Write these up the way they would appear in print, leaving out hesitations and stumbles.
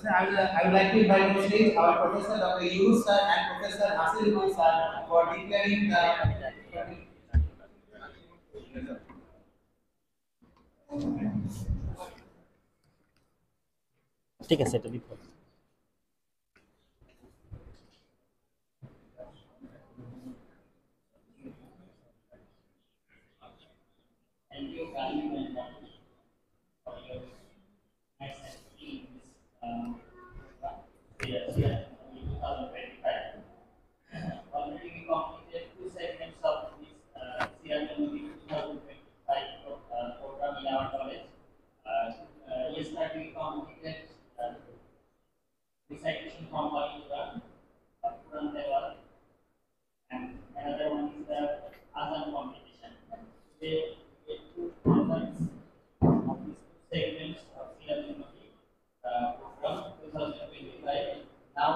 I would like to invite on stage our Professor Dr. Yunus sir and Professor Nasir Khan sir for declaring the. ঠিক আছে এটা লিখো Thank you, Karim and Dr. for your nice experience. Yes, yeah, 2025. Already we completed two segments of this CRW 2025 program in our college. Yesterday we completed recitation from Quran, Quran Tewal, and another one is the Azan competition. Today we get two results of these two segments of CRW program 2025. Now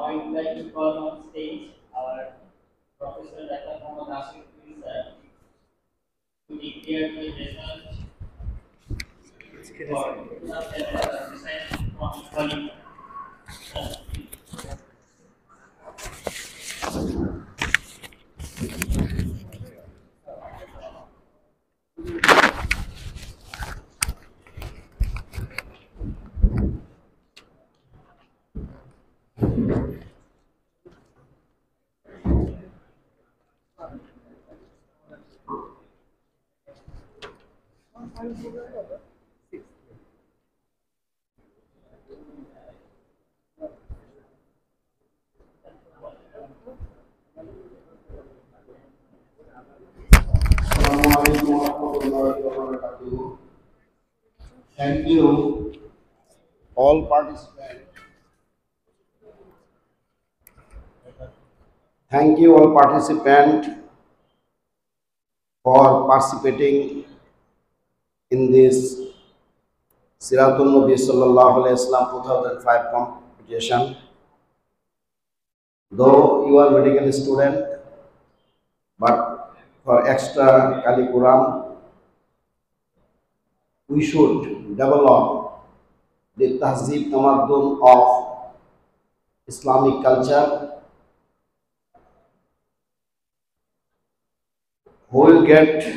I would like to call on stage our Professor Dr. Muhammad Nasir sir to declare the result for recitation from Quran. Assalamualaikum warahmatullahi wabarakatuh. Thank you, all participants. Thank you, all participants, for participating in this Siratul Nabi Sallallahu Alaihi Wasallam 2005 competition. Though you are medical student, but for extra curriculum, we should develop the tahzib tamaddun of Islamic culture. Who will get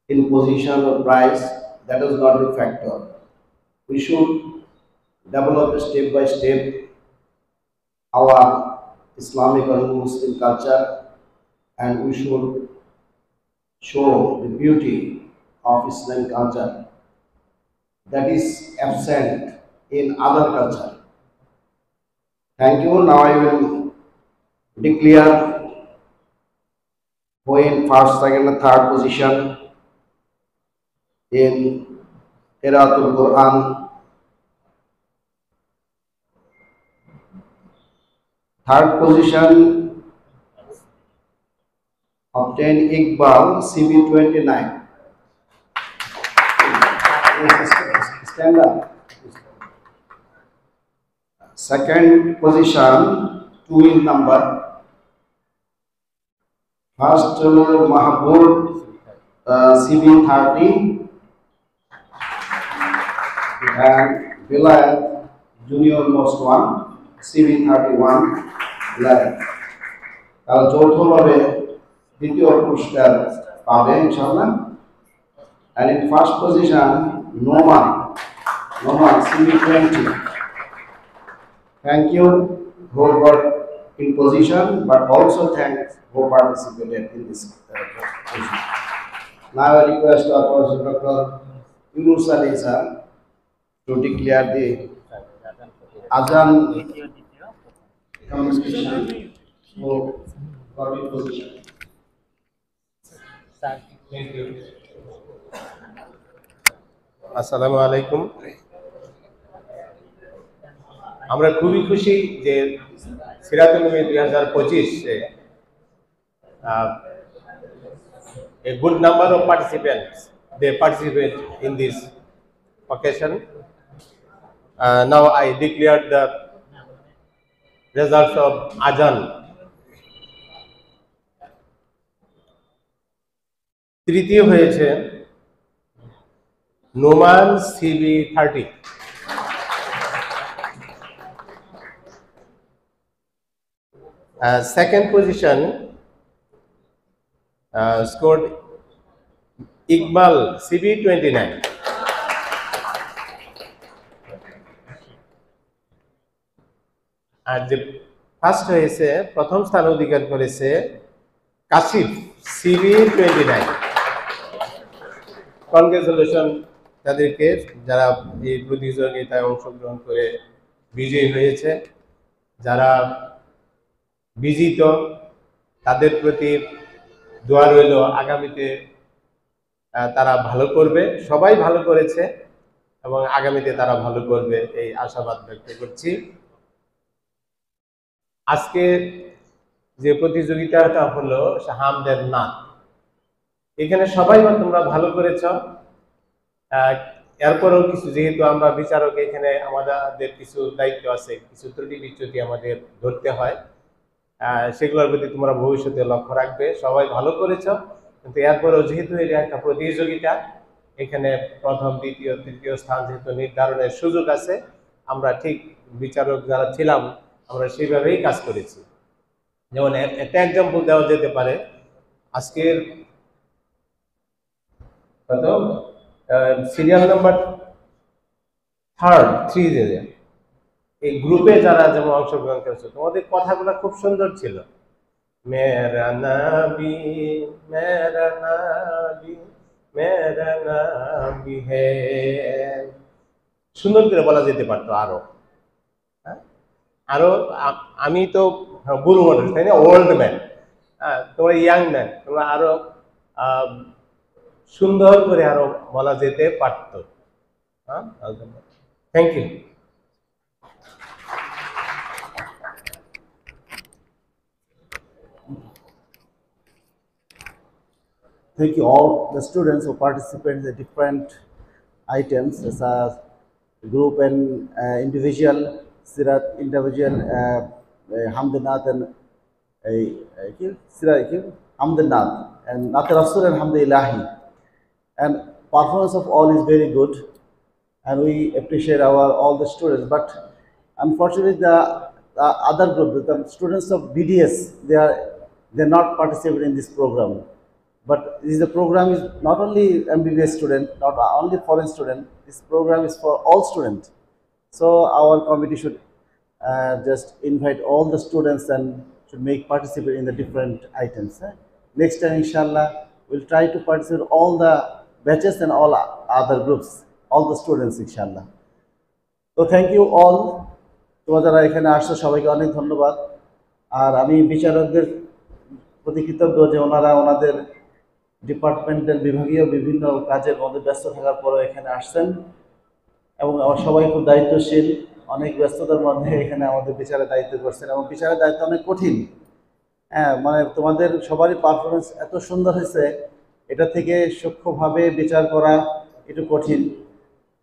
in position or prize, that is not the factor. We should develop step by step our Islamic or Muslim culture, and we should show the beauty of Islamic culture that is absent in other culture. Thank you. Now I will declare who in first, second, and third position in Qiraatul Quran. Third position obtained Iqbal CB29. Stand up. Second position, 2 in number. First, Mahmoud CB30 and Bilal Junior Most 1 CB31 11. তারা যৌথভাবে দ্বিতীয় পুরস্কার পাবে ইনশাআল্লাহ। And in first position, Noman CB20. Thank you who got in position, but also thanks who participated in this position. Now I request our Professor Dr. Yunus Ali sir to declare the Azan communication for the position. Thank you. আসসালামু আলাইকুম। আমরা খুবই খুশি যে সিরাতুল নবী 2025 a good number of participants they participate in this occasion. Now I declare the results of Azan. তৃতীয় হয়েছে Noman CB30। Second position scored Iqbal CB29। আর যে ফার্স্ট হয়েছে, প্রথম স্থান অধিকার করেছে কাশিফ CB29। কনগ্রেচুলেশন তাদেরকে, যারা এই প্রতিযোগিতায় অংশগ্রহণ করে বিজয়ী হয়েছে। যারা বিজিত তাদের প্রতি দোয়া রইল, আগামীতে তারা ভালো করবে। সবাই ভালো করেছে এবং আগামীতে তারা ভালো করবে, এই আশাবাদ ব্যক্ত করছি। আজকে যে প্রতিযোগিতাটা হলো হামদের নাত, এখানে সবাই তোমরা ভালো করেছ। এরপরেও কিছু, যেহেতু আমরা বিচারক, এখানে আমাদের কিছু দায়িত্ব আছে, কিছু ত্রুটি বিচ্যুতি আমাদের ধরতে হয়, সেগুলোর প্রতি তোমরা ভবিষ্যতে লক্ষ্য রাখবে। সবাই ভালো করেছ, কিন্তু এরপরেও যেহেতু এটা একটা প্রতিযোগিতা, এখানে প্রথম, দ্বিতীয়, তৃতীয় স্থান যেহেতু নির্ধারণের সুযোগ আছে, আমরা ঠিক বিচারক যারা ছিলাম আমরা সেইভাবেই কাজ করেছি। যেমন একটা এক্সাম্পল দেওয়া যেতে পারে, আজকের কত সিরিয়াল নাম্বার 3 এই গ্রুপে যারা যেমন অংশগ্রহণ করেছে, তোমাদের কথাগুলো খুব সুন্দর ছিল। মেরা নবী মেরা নবী মেরা নবী হে, সুন্দর করে বলা যেতে পারতো আরো। আরো আমি তো বুড়ো মানুষ, তাই না, ওল্ড ম্যান, তোমরা ইয়াং ম্যান, তোমরা আরো সুন্দর করে আরো বলা যেতে পারত। Thank you. Thank you all the students who participate in the different items as a group and individual sirat, individual hamdanat and sirat hamdanat and Naat Rasul and Hamdillahi, and performance of all is very good, and we appreciate all the students. But unfortunately, the other group, the students of BDS, they're not participating in this program. But the program is not only MBBS student, not only foreign student. This program is for all students. So our committee should just invite all the students and should make participate in the different items. Next time, inshallah, we'll try to participate all the batches and all other groups, all the students, inshallah. So thank you all. তোমরা যারা এখানে আসছো সবাইকে অনেক ধন্যবাদ। আর আমি বিচারকদের প্রতি কৃতজ্ঞ যে ওনারা ওনাদের ডিপার্টমেন্টাল বিভাগীয় বিভিন্ন কাজের মধ্যে ব্যস্ত থাকার পরেও এখানে আসছেন, এবং আমার সবাই খুব দায়িত্বশীল, অনেক ব্যস্ততার মধ্যে এখানে আমাদের বিচারের দায়িত্ব করছেন, এবং বিচারের দায়িত্ব অনেক কঠিন। হ্যাঁ, মানে তোমাদের সবারই পারফরমেন্স এত সুন্দর হয়েছে, এটা থেকে সূক্ষ্মভাবে বিচার করা একটু কঠিন।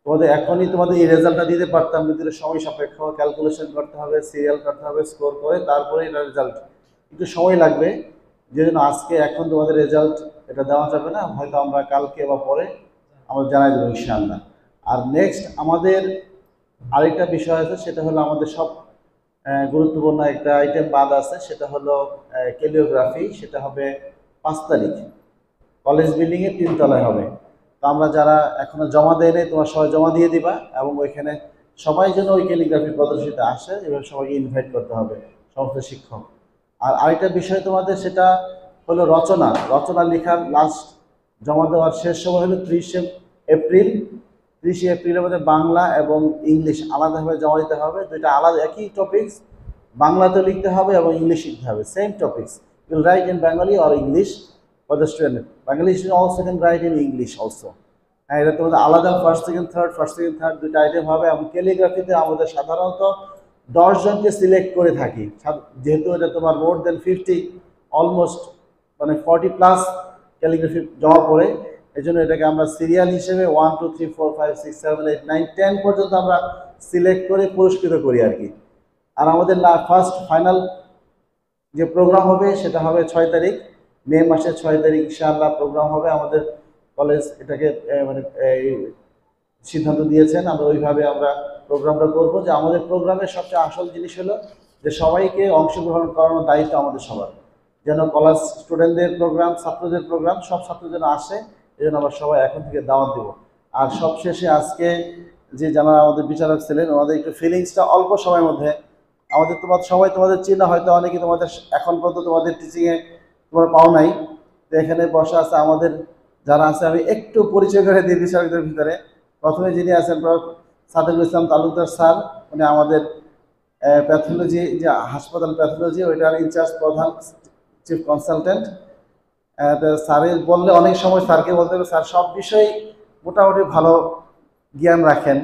তোমাদের এখনই তোমাদের এই রেজাল্টটা দিতে পারতাম, কিন্তু সময় সাপেক্ষ, ক্যালকুলেশন করতে হবে, সিরিয়াল করতে হবে, স্কোর করে তারপরে এটা রেজাল্ট, একটু সময় লাগবে। যে জন্য আজকে এখন তোমাদের রেজাল্ট এটা দেওয়া যাবে না, হয়তো আমরা কালকে বা পরে আমরা জানাই দেবো ইনশাআল্লাহ। আর নেক্সট আমাদের আরেকটা বিষয় আছে, সেটা হলো আমাদের সব গুরুত্বপূর্ণ একটা আইটেম বাদ আছে, সেটা হলো ক্যালিওগ্রাফি। সেটা হবে 5 তারিখ কলেজ বিল্ডিংয়ে 3 তলায় হবে। তো আমরা যারা এখনো জমা দেয়নি, তোমার সবাই জমা দিয়ে দিবা, এবং ওইখানে সবাই যেন ওই ক্যালিগ্রাফি প্রদর্শিত আসে এবং সবাইকে ইনভাইট করতে হবে, সমস্ত শিক্ষক। আর আরেকটা বিষয় তোমাদের, সেটা হলো রচনা লেখার লাস্ট জমা দেওয়ার শেষ সময় হলো 30 এপ্রিল। 30 এপ্রিলের মধ্যে বাংলা এবং ইংলিশ আলাদাভাবে জমা দিতে হবে। দুইটা আলাদা, একই টপিকস, বাংলাতেও লিখতে হবে এবং ইংলিশ লিখতে হবে, same topics. You will write in Bengali or English for the student. Bengali student also can write in English also. হ্যাঁ, এটা তোমাদের আলাদা ফার্স্ট সেকেন্ড থার্ড দুইটা আইটেম হবে। এবং ক্যালিগ্রাফিতে আমাদের সাধারণত 10 জনকে সিলেক্ট করে থাকি, যেহেতু এটা তোমার মোর দেন 50, অলমোস্ট মানে 40+ ক্যালিগ্রাফি জমা পড়ে। এই জন্য এটাকে আমরা সিরিয়াল হিসেবে 1 2 3 4 5 6 7 8 9 10 পর্যন্ত আমরা সিলেক্ট করে পুরস্কৃত করি আর কি। আর আমাদের ফার্স্ট ফাইনাল যে প্রোগ্রাম হবে সেটা হবে 6 তারিখ মে মাসের 6 তারিখ ইনশাআল্লাহ প্রোগ্রাম হবে। আমাদের কলেজ এটাকে মানে সিদ্ধান্ত দিয়েছেন, আমরা ওইভাবে আমরা প্রোগ্রামটা করব। যে আমাদের প্রোগ্রামের সবচেয়ে আসল জিনিস হলো যে সবাইকে অংশগ্রহণ করানোর দায়িত্ব আমাদের সবার, যেন কলেজ স্টুডেন্টদের প্রোগ্রাম, ছাত্রদের প্রোগ্রাম, সব ছাত্র যেন আসে, এই জন্য আমরা সবাই এখন থেকে দাওয়াত দেব। আর সবশেষে আজকে যে যারা আমাদের বিচারক ছিলেন ওনাদের একটু ফিলিংসটা অল্প সময়ের মধ্যে, আমাদের সবাই তোমাদের চিনা, হয়তো অনেকে তোমাদের এখন পর্যন্ত তোমাদের টিচিংয়ে তোমরা পাও নাই, তো এখানে বসা আছে আমাদের যারা আছে, আমি একটু পরিচয় করে দিই বিচারকদের ভিতরে। প্রথমে যিনি আছেন সাদেকুল ইসলাম তালুকদার স্যার, উনি আমাদের প্যাথোলজি, যে হাসপাতাল প্যাথোলজি ওইটার ইনচার্জ প্রধান চিফ কনসালটেন্ট। স্যারের বললে অনেক সময় স্যারকে বলতে হবে, স্যার সব বিষয়ে মোটামুটি ভালো জ্ঞান রাখেন।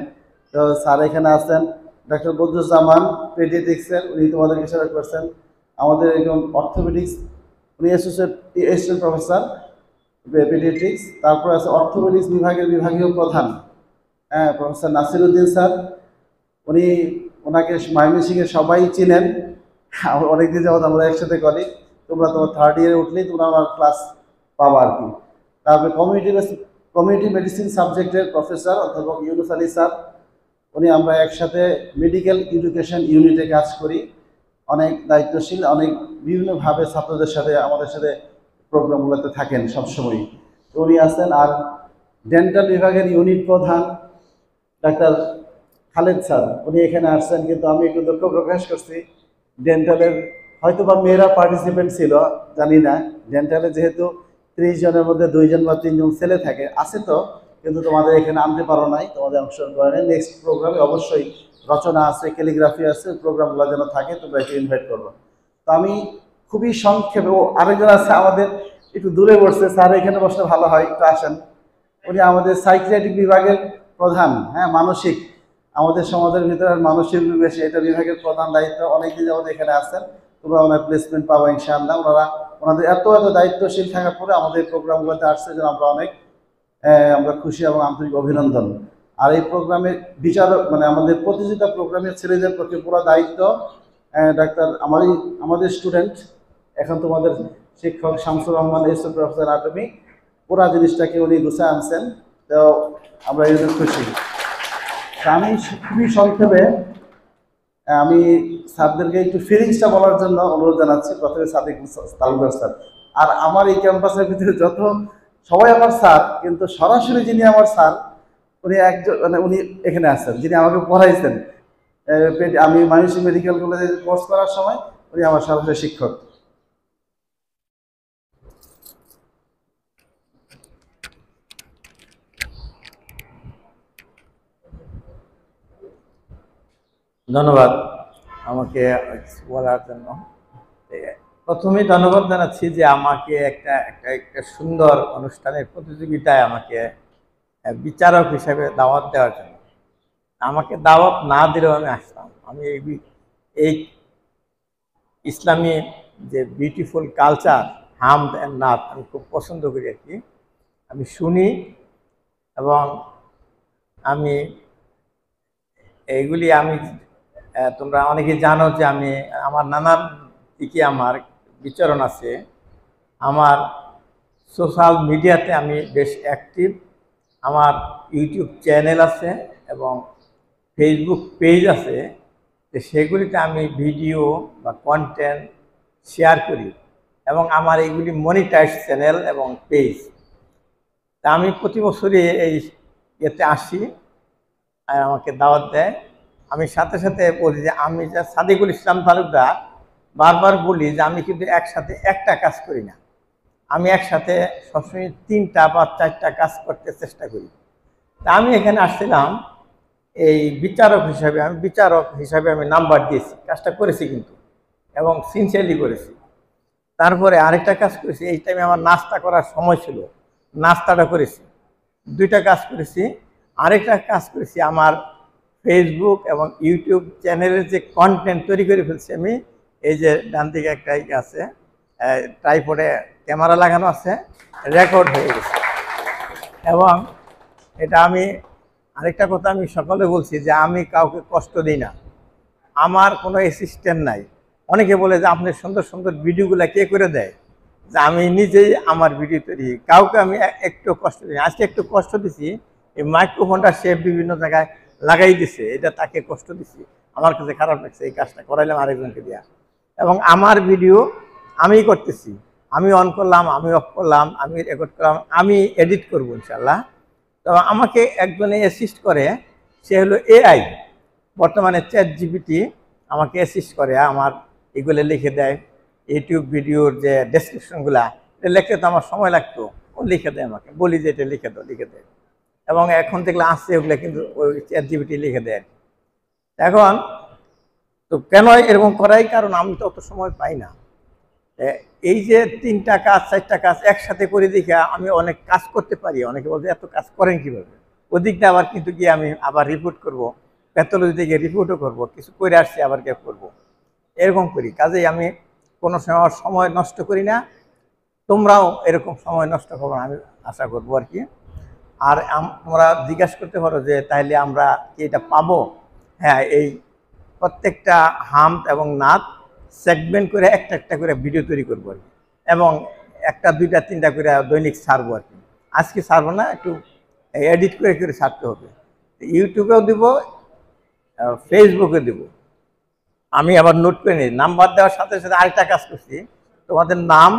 তো স্যার এখানে আছেন। ডক্টর বদরুজ্জামান পেডিয়াট্রিক্সের, উনি তোমাদেরকে সেবা করছেন। আমাদের একজন অর্থোপেডিক্স, উনি অ্যাসিস্ট্যান্ট প্রফেসর পেডিয়াট্রিক্স। তারপর আছে অর্থোপেডিক্স বিভাগের বিভাগীয় প্রধান প্রফেসর নাসিরউদ্দিন স্যার, ওনাকে ময়মনসিংহের সবাই চিনেন, অনেকদিন যাবত আমরা একসাথে করি। তোমরা তোমার 3rd ইয়ারে উঠলেই তোমরা আমার ক্লাস পাবা আর কি। তারপরে কমিউনিটি মেডিসিন সাবজেক্টের প্রফেসর অধ্যাপক ইউনুস আলী স্যার, উনি আমরা একসাথে মেডিকেল এডুকেশন ইউনিটে কাজ করি, অনেক দায়িত্বশীল, অনেক বিভিন্নভাবে ছাত্রদের সাথে আমাদের সাথে প্রোগ্রামগুলোতে থাকেন সবসময়, তো উনি আছেন। আর ডেন্টাল বিভাগের ইউনিট প্রধান ডাক্তার খালেদ স্যার, উনি এখানে আসছেন, কিন্তু আমি একটু দুঃখ প্রকাশ করছি, ডেন্টালের হয়তো বা মেয়েরা পার্টিসিপেন্ট ছিল জানি না, ডেন্টালে যেহেতু 30 জনের মধ্যে 2 জন বা 3 জন ছেলে থাকে আছে, তো কিন্তু তোমাদের এখানে আনতে পারো নাই, তোমাদের অংশগ্রহণ করে নাই। নেক্সট প্রোগ্রামে অবশ্যই রচনা আছে, ক্যালিগ্রাফি আছে, প্রোগ্রামগুলো যেন থাকে, তোমরা একটু ইনভাইট করবো। তো আমি খুবই সংক্ষেপে, আরেকজন আছে আমাদের একটু দূরে বসছে, স্যার এখানে বসলে ভালো হয়, একটু আসেন। উনি আমাদের সাইকিয়াট্রিক বিভাগের প্রধান, মানসিক, আমাদের সমাজের ভিতরে মানসিক বেশি, এটা বিভাগের প্রধান দায়িত্ব, অনেকদিন যাবত এখানে আসছেন। তোমরা ওনার প্লেসমেন্ট পাবো ইনশাআল্লাহ। ওনাদের এত দায়িত্বশীল থাকার পরে আমাদের প্রোগ্রামগুলোতে আসছে, যেন আমরা অনেক আমরা খুশি এবং আন্তরিক অভিনন্দন। আর এই প্রোগ্রামের বিচারক মানে আমাদের প্রতিযোগিতা প্রোগ্রামের ছেলেদের প্রতি পুরো দায়িত্ব ডাক্তার আমাদের স্টুডেন্ট, এখন তোমাদের শিক্ষক শামসুর রহমান, এসএ প্রফেসর আটমি, পুরা জিনিসটাকে উনি গুছিয়ে আনছেন, তো আমরা এই জন্য খুশি। আমি খুবই সংক্ষেপে আমি স্যারদেরকে একটু ফিলিংসটা বলার জন্য অনুরোধ জানাচ্ছি। প্রথমে সাদেকুল তালুকদার স্যার, আর আমার এই ক্যাম্পাসের ভিতরে যত সবাই আমার স্যার, কিন্তু সরাসরি যিনি আমার স্যার উনি একজন, মানে উনি এখানে আসছেন, যিনি আমাকে পড়াইছেন। আমি ময়মনসিংহ মেডিকেল কলেজে কোর্স করার সময় উনি আমার সরাসরি শিক্ষক। ধন্যবাদ আমাকে বলার জন্য। প্রথমেই ধন্যবাদ জানাচ্ছি যে আমাকে একটা সুন্দর অনুষ্ঠানের প্রতিযোগিতায় আমাকে বিচারক হিসেবে দাওয়াত দেওয়ার জন্য। আমাকে দাওয়াত না দিলেও আমি আসতাম। আমি এই ইসলামী যে বিউটিফুল কালচার, হামদ অ্যান্ড নাত, আমি খুব পছন্দ করি আর কি। আমি শুনি এবং আমি এইগুলি তোমরা অনেকে জানো যে আমার নানান দিকে আমার বিচরণ আছে। আমার সোশ্যাল মিডিয়াতে আমি বেশ অ্যাক্টিভ। আমার ইউটিউব চ্যানেল আছে এবং ফেসবুক পেজ আছে, তো সেগুলিতে আমি ভিডিও বা কন্টেন্ট শেয়ার করি এবং আমার এইগুলি মনিটাইজ চ্যানেল এবং পেজ। তা আমি প্রতি বছরই এই ইয়েতে আসি আর আমাকে দাওয়াত দেয়। আমি সাথে সাথে বলি যে আমি যা সাদেকুল ইসলাম তালুকদার বারবার বলি যে আমি কিন্তু একসাথে একটা কাজ করি না, আমি একসাথে সবসময় 3টা বা 4টা কাজ করতে চেষ্টা করি। তা আমি এখানে আসছিলাম এই বিচারক হিসাবে আমি নাম্বার দিয়েছি, কাজটা করেছি কিন্তু, এবং সিনসিয়ারলি করেছি। তারপরে আরেকটা কাজ করেছি, এই টাইমে আমার নাস্তা করার সময় ছিল, নাস্তাটা করেছি। 2টা কাজ করেছি। আরেকটা কাজ করেছি, আমার ফেসবুক এবং ইউটিউব চ্যানেলের যে কন্টেন্ট তৈরি করে ফেলছি আমি। এই যে ডান দিকে একটা আছে, ট্রাইপডে ক্যামেরা লাগানো আছে, রেকর্ড হয়ে গেছে। এবং এটা আরেকটা কথা আমি সকলে বলছি যে আমি কাউকে কষ্ট দিই না, আমার কোনো অ্যাসিস্ট্যান্ট নাই। অনেকে বলে যে আপনার সুন্দর সুন্দর ভিডিওগুলো কে করে দেয়, যে আমি নিজেই আমার ভিডিও তৈরি, কাউকে আমি একটু কষ্ট দিই। আজকে একটু কষ্ট দিছি, এই মাইক্রোফোনটা সে বিভিন্ন জায়গায় লাগাই দিছে, এটা তাকে কষ্ট দিছি, আমার কাছে খারাপ লাগছে। এই কাজটা করাইলাম আরেকজনকে দিয়া, এবং আমার ভিডিও আমি করতেছি, আমি অন করলাম, আমি অফ করলাম, আমি রেকর্ড করলাম, আমি এডিট করবো ইনশাল্লাহ। তো আমাকে একজনে অ্যাসিস্ট করে, সে হলো এআই, বর্তমানে ChatGPT আমাকে অ্যাসিস্ট করে, আমার এগুলো লিখে দেয়। ইউটিউব ভিডিওর যে ডেসক্রিপশনগুলা, এটা লিখতে তো আমার সময় লাগতো, ও লিখে দেয় আমাকে, বলি যে এটা লিখে দাও, লিখে দেয়। এবং এখন যেগুলো আসছে ওগুলো কিন্তু ওই ChatGPT লিখে দেয়। এখন তো কেন এরকম করাই, কারণ আমি তো অত সময় পাই না। এই যে 3টা কাজ 4টা কাজ একসাথে করে দেখে আমি অনেক কাজ করতে পারি। অনেকে বলছে এত কাজ করেন কীভাবে, ওদিকটা আবার কিন্তু গিয়ে আমি আবার রিপোর্ট করব, প্যাথোলজি থেকে রিপোর্টও করব, কিছু করে আসছি আবার গিয়ে করবো, এরকম করি। কাজেই আমি কোনো সময় নষ্ট করি না, তোমরাও এরকম সময় নষ্ট করবো আমি আশা করবো আর কি। আর তোমরা জিজ্ঞাসা করতে পারো যে তাহলে আমরা কি এটা পাবো? হ্যাঁ, এই প্রত্যেকটা হামদ এবং নাত সেগমেন্ট করে একটা একটা করে ভিডিও তৈরি করবো আর কি, এবং 1টা 2টা 3টা করে দৈনিক ছাড়বো আর কি। আজকে ছাড়বো না, একটু এডিট করে করে ছাড়তে হবে। ইউটিউবেও দিব, ফেসবুকে দিব। আমি আবার নোট করে নিই, নাম্বার দেওয়ার সাথে সাথে আরেকটা কাজ করছি, তোমাদের নাম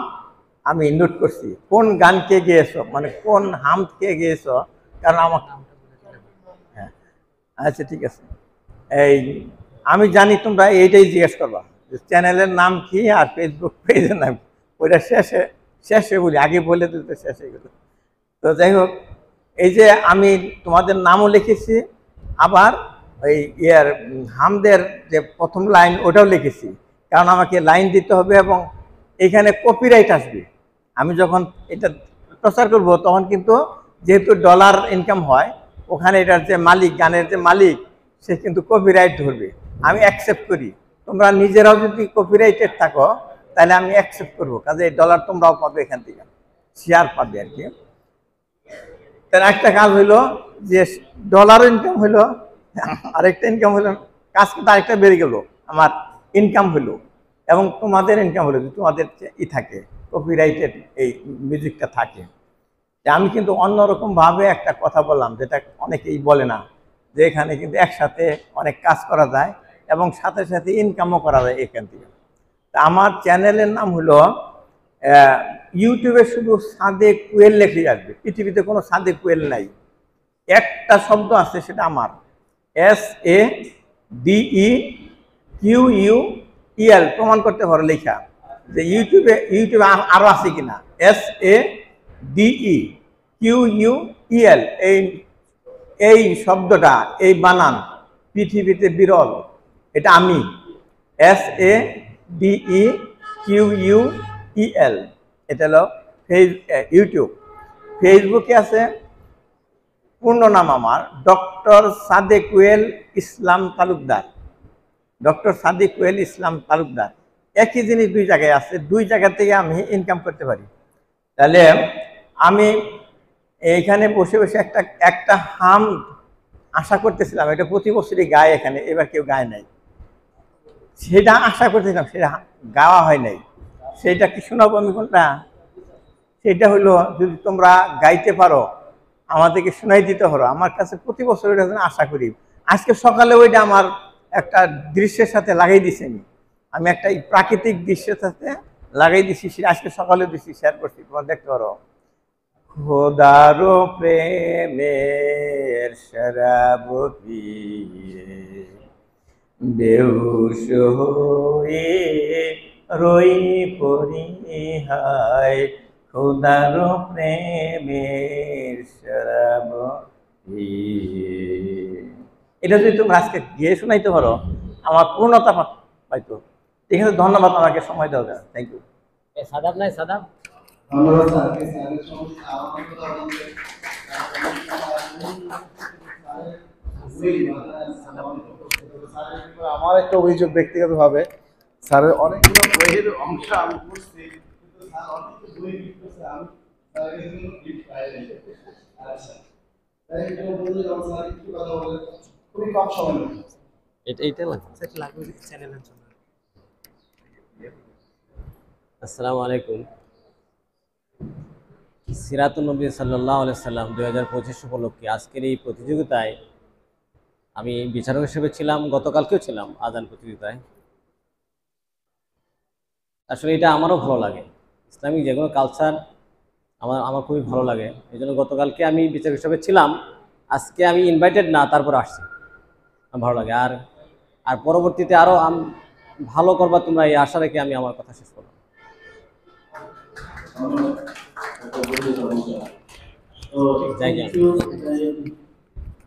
আমি নোট করছি, কোন গান কে গেয়েছো, মানে কোন হামদ কে গেয়েছো, কারণ আমার হ্যাঁ আচ্ছা ঠিক আছে। এই আমি জানি তোমরা এইটাই জিজ্ঞেস করবা যে চ্যানেলের নাম কি আর ফেসবুক পেজের নাম কি, ওইটা শেষে বলি, আগে বলে দিতে শেষে গেল। তো যাই হোক, এই যে আমি তোমাদের নামও লিখেছি, আবার ওই হামদের যে প্রথম লাইন ওটাও লিখেছি, কারণ আমাকে লাইন দিতে হবে এবং এখানে কপিরাইট আসবে। আমি যখন এটা প্রচার করব তখন কিন্তু যেহেতু ডলার ইনকাম হয়, ওখানে এটার যে মালিক, গানের যে মালিক, সে কিন্তু কপিরাইট ধরবে। আমি অ্যাকসেপ্ট করি, তোমরা নিজেরাও যদি কপিরাইটেড থাকো তাহলে আমি অ্যাকসেপ্ট করবো, কাজে ডলার তোমরাও পাবে, এখান থেকে শেয়ার পাবে আর কি। তার একটা কাজ হইলো যে ডলার ইনকাম হইলো, আরেকটা ইনকাম হইলো, কাজ কিন্তু আরেকটা বেড়ে গেল, আমার ইনকাম হইলো, এবং তোমাদের ইনকাম হলো, তোমাদের থাকে কপিরাইটেড এই মিউজিকটা থাকে। আমি কিন্তু অন্যরকমভাবে একটা কথা বললাম, যেটা অনেকেই বলে না, যে এখানে কিন্তু একসাথে অনেক কাজ করা যায় এবং সাথে সাথে ইনকামও করা যায় এখান থেকে। তা আমার চ্যানেলের নাম হলো, ইউটিউবে শুধু সাদেক কোয়েল লেখে আসবে, পৃথিবীতে কোনো সাদেক কোয়েল নাই, একটা শব্দ আছে সেটা আমার, SADEQUEL, প্রমাণ করতে পারো লেখা, যে ইউটিউবে আরও আছে কিনা। SADEQUEL এই শব্দটা, এই বানান পৃথিবীতে বিরল, এটা আমি, SADEQUEL, এটা হলো ইউটিউব। ফেসবুকে আছে, পূর্ণ নাম আমার ডক্টর সাদেক কোয়েল ইসলাম তালুকদার, ডক্টর সাদেক কোয়েল ইসলাম তালুকদার, একই জিনিস দুই জায়গায় আছে, দুই জায়গা থেকে আমি ইনকাম করতে পারি। তাহলে আমি এইখানে বসে বসে একটা হাম আশা করতেছিলাম, এটা প্রতি বছরই গায় এখানে, এবার কেউ গায় নাই, সেটা আশা করতেছিলাম, সেটা গাওয়া হয় নাই। সেইটা কি শোনাবো আমি কোনটা? সেটা হলো, যদি তোমরা গাইতে পারো আমাদেরকে শোনাই দিতে পারো, আমার কাছে প্রতি বছর ওইটা আশা করি। আজকে সকালে ওইটা আমার একটা দৃশ্যের সাথে লাগাই দিছি, আমি একটা প্রাকৃতিক দৃশ্যের সাথে লাগাই দিছি, আজকে সকালে দিছি, শেয়ার করছি, তোমরা দেখতে পারো। খোদারো প্রেমের শরাব পিয়ে বেহুশ হয়ে রই পড়ি হায়, খোদারো প্রেমের শরাব পিয়ে। এটা যদি তোমরা আজকে গিয়ে শোনাইতে পারো, আমার পূর্ণতা পাইতো। ঠিক আছে, ধন্যবাদ আমাকে সময় দেওয়া যায়, থ্যাংক ইউ। সাদাব নাই, সাদাব ধন্যবাদ স্যারকে, স্যারের সমস্ত আমার একটা অভিযোগ ব্যক্তিগতভাবে, স্যারের অনেকগুলো বইয়ের অংশ আমি পড়ছি, কিন্তু স্যার অনেক বই লিখতেছে, আমি স্যারের জন্য গিফট পাই নাই। আচ্ছা, তাই এটা বলতে যাব, স্যার একটু কথা বলে, খুবই কম সময় লাগবে। এইটা লাগবে চ্যানেলের জন্য। আসসালামু আলাইকুম, সিরাতুন নবী সাল্লাল্লাহু আলাইহি সাল্লাম 2025 উপলক্ষে আজকের এই প্রতিযোগিতায় আমি বিচারক হিসেবে ছিলাম, গতকালকেও ছিলাম আজান প্রতিযোগিতায়। আসলে এটা আমারও ভালো লাগে, ইসলামিক যে কোনো কালচার আমার আমার খুবই ভালো লাগে। এই জন্য গতকালকে আমি বিচারক হিসেবে ছিলাম, আজকে আমি ইনভাইটেড না, তারপর আসছি, আমার ভালো লাগে। আর আর পরবর্তীতে আরও ভালো করবা তোমরা, এই আশা রেখে আমি আমার কথা শেষ করলাম। So, thank you,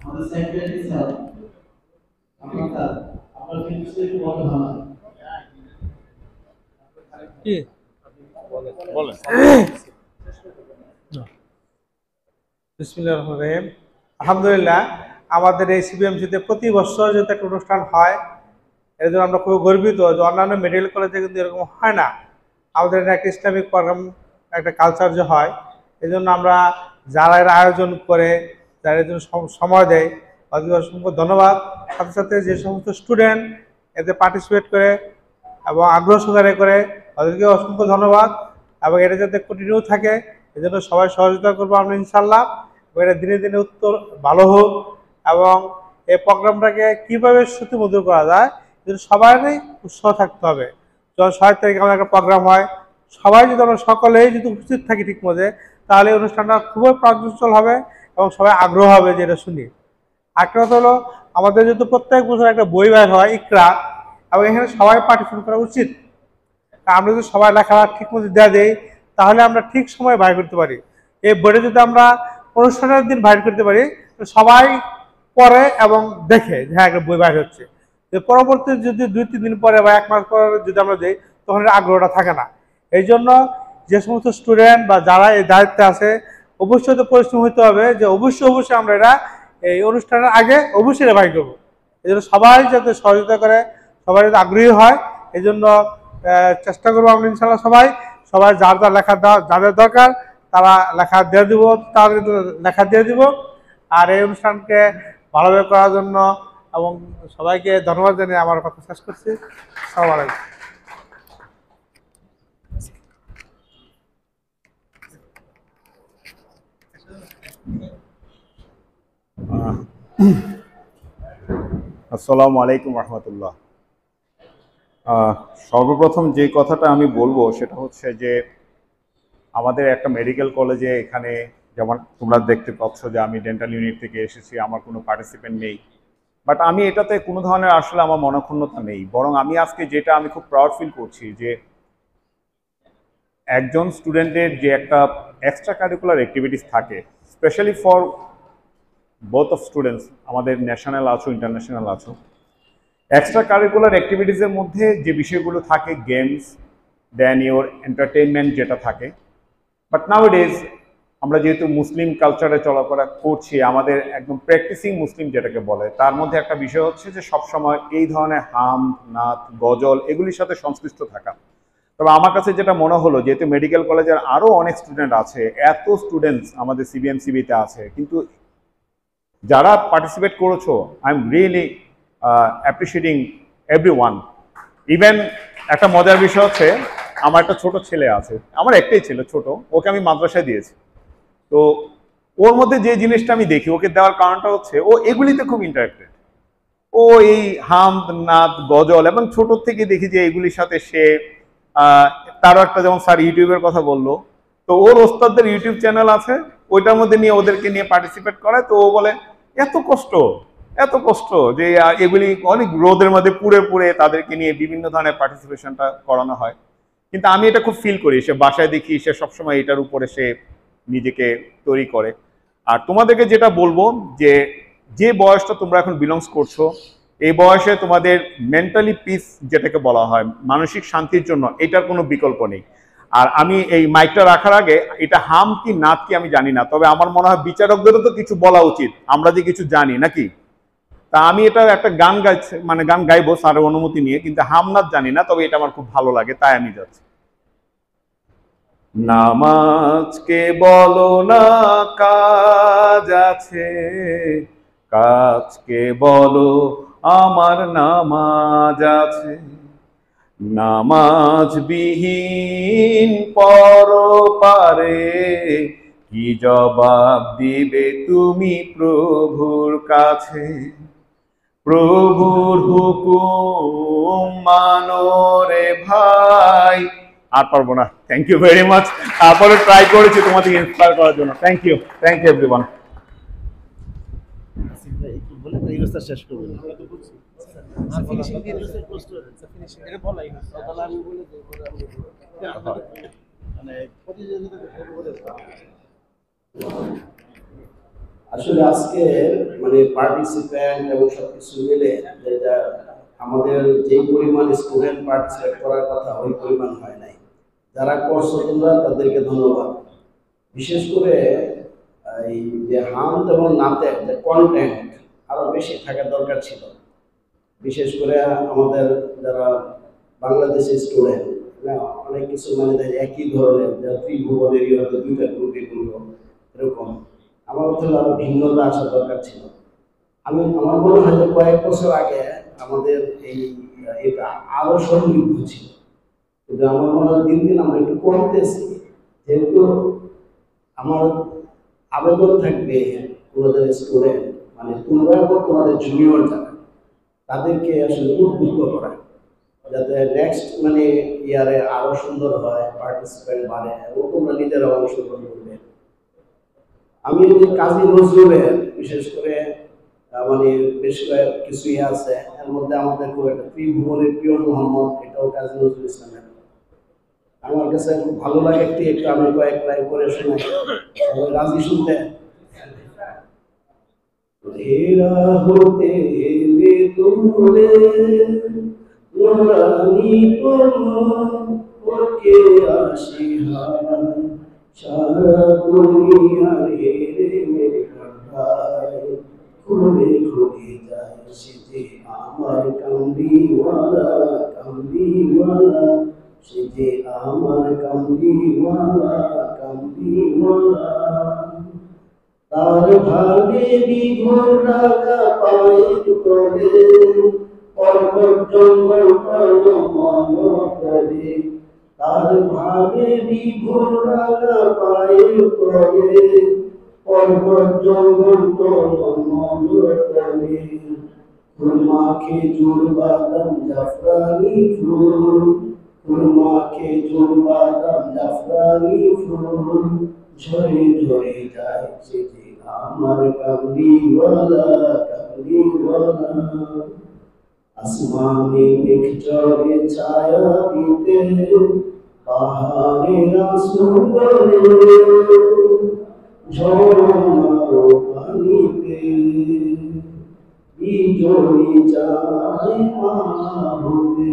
আমাদের সেক্রেটারি স্যার, আপনার কিন্তু একটু বড় ভালো। কি বলেন? বিসমিল্লাহির রহমানির রহিম। আলহামদুলিল্লাহ, আমাদের এই সিবিএমসিতে প্রতি বছর যেহেতু একটা অনুষ্ঠান হয়, এর জন্য আমরা খুব গর্বিত যে অন্যান্য মেডিকেল কলেজে কিন্তু এরকম হয় না। আমাদের একটা ইসলামিক প্রোগ্রাম, একটা কালচার যে হয়, এই জন্য আমরা যারা এর আয়োজন করে, যারা এর জন্য সময় দেয়, তাদেরকে অসংখ্য ধন্যবাদ। সাথে সাথে যে সমস্ত স্টুডেন্ট এতে পার্টিসিপেট করে এবং আগ্রহ সহকারে করে, তাদেরকে অসংখ্য ধন্যবাদ। এবং এটা যাতে কন্টিনিউ থাকে, এই জন্য সবাই সহযোগিতা করবো আমরা ইনশাল্লাহ। এবং এটা দিনে দিনে উত্তর ভালো হোক, এবং এই প্রোগ্রামটাকে কীভাবে শ্রুতিমধুর করা যায়, কিন্তু সবারই উৎসাহ থাকতে হবে। যখন 6 তারিখে আমাদের একটা প্রোগ্রাম হয়, সবাই যদি আমরা সকলেই যদি উপস্থিত থাকি ঠিক মতো, তাহলে এই অনুষ্ঠানটা খুবই প্রাণোজ্জ্বল হবে এবং সবাই আগ্রহ হবে যে এটা শুনি। একটা কথা হলো, আমাদের যেহেতু প্রত্যেক বছর একটা বই বের হয় ইকরা, এবং এখানে সবাই পার্টিসিপেট করা উচিত। আমরা যদি সবাই লেখা ঠিক মতো দেওয়া দেই, তাহলে আমরা ঠিক সময় বাইর করতে পারি। এই বইটা যদি আমরা অনুষ্ঠানের দিন বাইর করতে পারি, সবাই পড়ে এবং দেখে যে হ্যাঁ একটা বই বাইর হচ্ছে। পরবর্তী যদি 2-3 দিন পরে বা 1 মাস পরে যদি আমরা দিই, তখন আগ্রহটা থাকে না। এই জন্য যে সমস্ত স্টুডেন্ট বা যারা এই দায়িত্বে আছে, অবশ্যই তো পরিশ্রম হতে হবে যে অবশ্যই আমরা এটা এই অনুষ্ঠানের আগে অবশ্যই বাইর করবো। এই জন্য সবাই যাতে সহযোগিতা করে, সবাই যাতে আগ্রহী হয়, এই জন্য চেষ্টা করবো আমরা ইনশাল্লাহ। সবাই যার যা লেখা যাদের দরকার তারা লেখা দিয়ে দিব, তার লেখা দিয়ে দিব। আর এই অনুষ্ঠানকে ভালোভাবে করার জন্য এবং সবাইকে ধন্যবাদ জানিয়ে আমার কথা শেষ করছি। আসসালামু আলাইকুম। আসসালামু আলাইকুম রহমতুল্লাহ। সর্বপ্রথম যে কথাটা আমি বলবো সেটা হচ্ছে যে আমাদের একটা মেডিকেল কলেজে এখানে যেমন তোমরা দেখতে পাচ্ছ যে আমি ডেন্টাল ইউনিট থেকে এসেছি, আমার কোনো পার্টিসিপেন্ট নেই, বাট আমি এটাতে কোনো ধরনের আসলে আমার মনক্ষুণ্ণতা নেই। বরং আমি আজকে যেটা আমি খুব প্রাউড ফিল করছি যে একজন স্টুডেন্টের যে একটা এক্সট্রা কারিকুলার অ্যাক্টিভিটিস থাকে, specially for both of students, আমাদের ন্যাশনাল আছো ইন্টারন্যাশনাল আছো, এক্সট্রা কারিকুলার অ্যাক্টিভিটিসের মধ্যে যে বিষয়গুলো থাকে, গেমস দেন ইওর এন্টারটেইনমেন্ট যেটা থাকে। বাট নাউএডেজ আমরা যেহেতু মুসলিম কালচারে চলাফেরা করছি, আমাদের একদম প্র্যাকটিসিং মুসলিম যেটাকে বলে, তার মধ্যে একটা বিষয় হচ্ছে যে সবসময় এই ধরনের হাম, নাত, গজল এগুলির সাথে সংশ্লিষ্ট থাকা। তবে আমার কাছে যেটা মনে হলো, যেহেতু মেডিকেল কলেজের আরও অনেক স্টুডেন্ট আছে, এত স্টুডেন্টস আমাদের সিবিএমসিবিতে আছে, কিন্তু যারা পার্টিসিপেট করেছো, I am really appreciating everyone. Even একটা মজার বিষয় হচ্ছে, আমার একটা ছোট ছেলে আছে, আমার একটাই ছেলে ছোট, ওকে আমি মাদ্রাসায় দিয়েছি। তো ওর মধ্যে যে জিনিসটা আমি দেখি, ওকে দেওয়ার কারণটা হচ্ছে ও এগুলিতে খুব ইন্টারেক্টেড। ও এই হাম, নাত, গজল এবং ছোট থেকে দেখি যে এগুলির সাথে সে তারও একটা, যেমন স্যার ইউটিউবের কথা বললো, তো ওর ওস্তাদদের ইউটিউব চ্যানেল আছে, ওইটার মধ্যে নিয়ে ওদেরকে নিয়ে পার্টিসিপেট করে। তো ও বলে এত কষ্ট যে এগুলি অনেক রোদের মধ্যে পুড়ে পুড়ে তাদেরকে নিয়ে বিভিন্ন ধরনের পার্টিসিপেশনটা করানো হয়। কিন্তু আমি এটা খুব ফিল করি, সে বাসায় দেখি সে সবসময় এটার উপরে সে নিজেকে তৈরি করে। আর তোমাদেরকে যেটা বলবো, যে বয়সটা তোমরা এখন বিলংস করছো, এই বয়সে তোমাদের মেন্টালি পিস যেটাকে বলা হয়, মানসিক শান্তির জন্য এটার কোনো বিকল্প নেই। আর আমি এই মাইকটা রাখার আগে এটা হাম কি নাত কি আমি জানি না, তবে আমার মনে হয় বিচারকদেরও তো কিছু বলা উচিত, আমরা যে কিছু জানি নাকি। তা আমি এটা একটা গান গান গাইবো স্যারের অনুমতি নিয়ে, কিন্তু হামনাথ জানি না, তবে এটা আমার খুব ভালো লাগে, তাই আমি যাচ্ছি। নামাজকে বলো না কাজ আছে, কাজকে বলো আমার নামাজ আছে, নামাজ বিহীন পরপারে কি জবাব দিবে তুমি প্রভুর কাছে? প্রভুর হুকুম মানো রে ভাই। আর পারবো না। Thank you very much. তারপরে ট্রাই করেছি তোমাদের ইন্সপায়ার করার জন্য। Thank you everyone. শেষ করবেন আসলে আজকে মানে পার্টিসিপেন্ট এবং সবকিছু মিলে যেটা আমাদের যে পরিমাণ স্টুডেন্ট পার্টিসিপেট করার কথা ওই পরিমাণ হয় নাই। যারা করছো তোমরা তাদেরকে ধন্যবাদ। বিশেষ করে এই যে হামদ এবং নাতের যে কন্টেন্ট আরো বেশি থাকার দরকার ছিল। বিশেষ করে আমাদের যারা বাংলাদেশি স্টুডেন্ট অনেক কিছু মানে একই ধরনের ত্রিভুবনেরই হয়তো দুইটা গ্রুপে এরকম আমার মধ্যে আরো ভিন্নতা আসা দরকার ছিল। আমার মনে হয় যে কয়েক বছর আগে আমাদের এটা আরো সমৃদ্ধ ছিল, কিন্তু আমার মনে হয় দিন দিন আমরা একটু কমতেছি। যেহেতু আমার আবেদন থাকবে তোমাদের স্টুডেন্ট মানে তোমরা এবং তোমাদের জুনিয়র যারা তাদেরকে আসলে উদ্বুদ্ধ করা, যাতে নেক্সট মানে ইয়ারে আরো সুন্দর হয়, পার্টিসিপেন্ট বাড়ে এবং তোমরা নিজেরা অংশগ্রহণ করবে। আমি কাজী নজরুলের বিশেষ করে মানে বেশ কিছুই আছে, এর মধ্যে আমাদের খুব একটা ত্রিভুবনের প্রিয় মোহাম্মদ, এটাও কাজী নজরুল ইসলামের। আমার কাছে খুব ভালো লাগে একটু আমি কয়েক লাইন করে শোনাই, রাজি শুনতে। হেরা হতে হেলে তোমরে নোরানি তোমকে আসি হারা সারা দুনিয়ার হেরে মেরে কাটায় খুলে খুলে যায় সে যে আমার কামড়িওয়ালা কামড়িওয়ালা, সে যে আমার কামড়িওয়ালা কামড়িওয়ালা। তার ভাগে বিভোর রাগা পায়ের করে পর্বত জঙ্গল পর্ব মন করে। তার ভাগে বিভোর রাগা পায়ের করে পর্বত জঙ্গল পর্ব মন করে। খুরমা খেজুর বাদাম জাফরানি ফুল, খুরমা খেজুর বাদাম জাফরানি ফুল ঝরে ঝরে যায় সে যে আমার কামড়িওয়ালা কামড়িওয়ালা। আসমানে মেঘ চড়ে ছায়া দিতে পাহাড়ের আঁসু বলে ঝরনার পানিতে বিজলি যায় মাহবুবে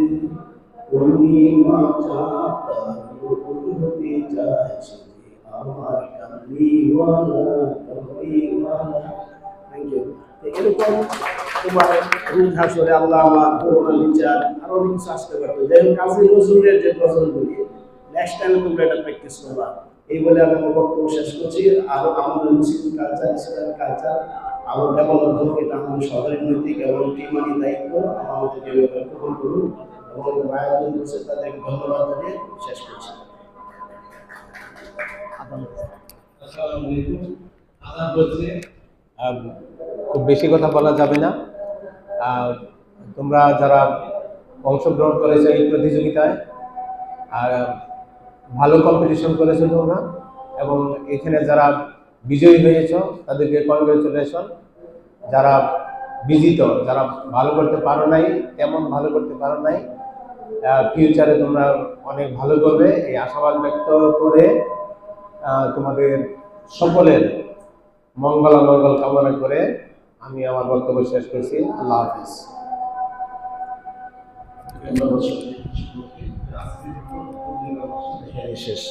পূর্ণিমা চাঁদা হতে যায় সে যে আমার কামড়িওয়ালা কামড়িওয়ালা। Thank you. এরকম তোমার রুদ হাসরে আল্লাহ আমার করোনা বিচার আরো অনেক কিছু আসতে পারতো। যাই হোক কাজী নজরুলের যে গজলগুলি নেক্সট টাইম তোমরা এটা প্র্যাকটিস করবা, এই বলে আমি আমার বক্তব্য শেষ করছি। আরো আমাদের মুসলিম কালচার ইসলামিক কালচার আরো ডেভেলপ হোক, এটা আমাদের সরকারি নৈতিক এবং টিমানি দায়িত্ব। আমাদেরকে কবুল করুন এবং আয়োজন করছে তাদেরকে ধন্যবাদ জানিয়ে শেষ করছি। আসসালামু আলাইকুম। আদাব বলছে খুব বেশি কথা বলা যাবে না। তোমরা যারা অংশগ্রহণ করেছো এই প্রতিযোগিতায় আর ভালো কম্পিটিশন করেছো তোমরা, এবং এখানে যারা বিজয়ী হয়েছো তাদেরকে কনগ্রেচুলেশন। যারা বিজিত, যারা ভালো করতে পারো নাই, তেমন ভালো করতে পারো নাই, ফিউচারে তোমরা অনেক ভালো করবে এই আশাবাদ ব্যক্ত করে তোমাদের সকলের মঙ্গল কামনা করে আমি আমার বক্তব্য শেষ করছি। আল্লাহ হাফিজ। শেষ।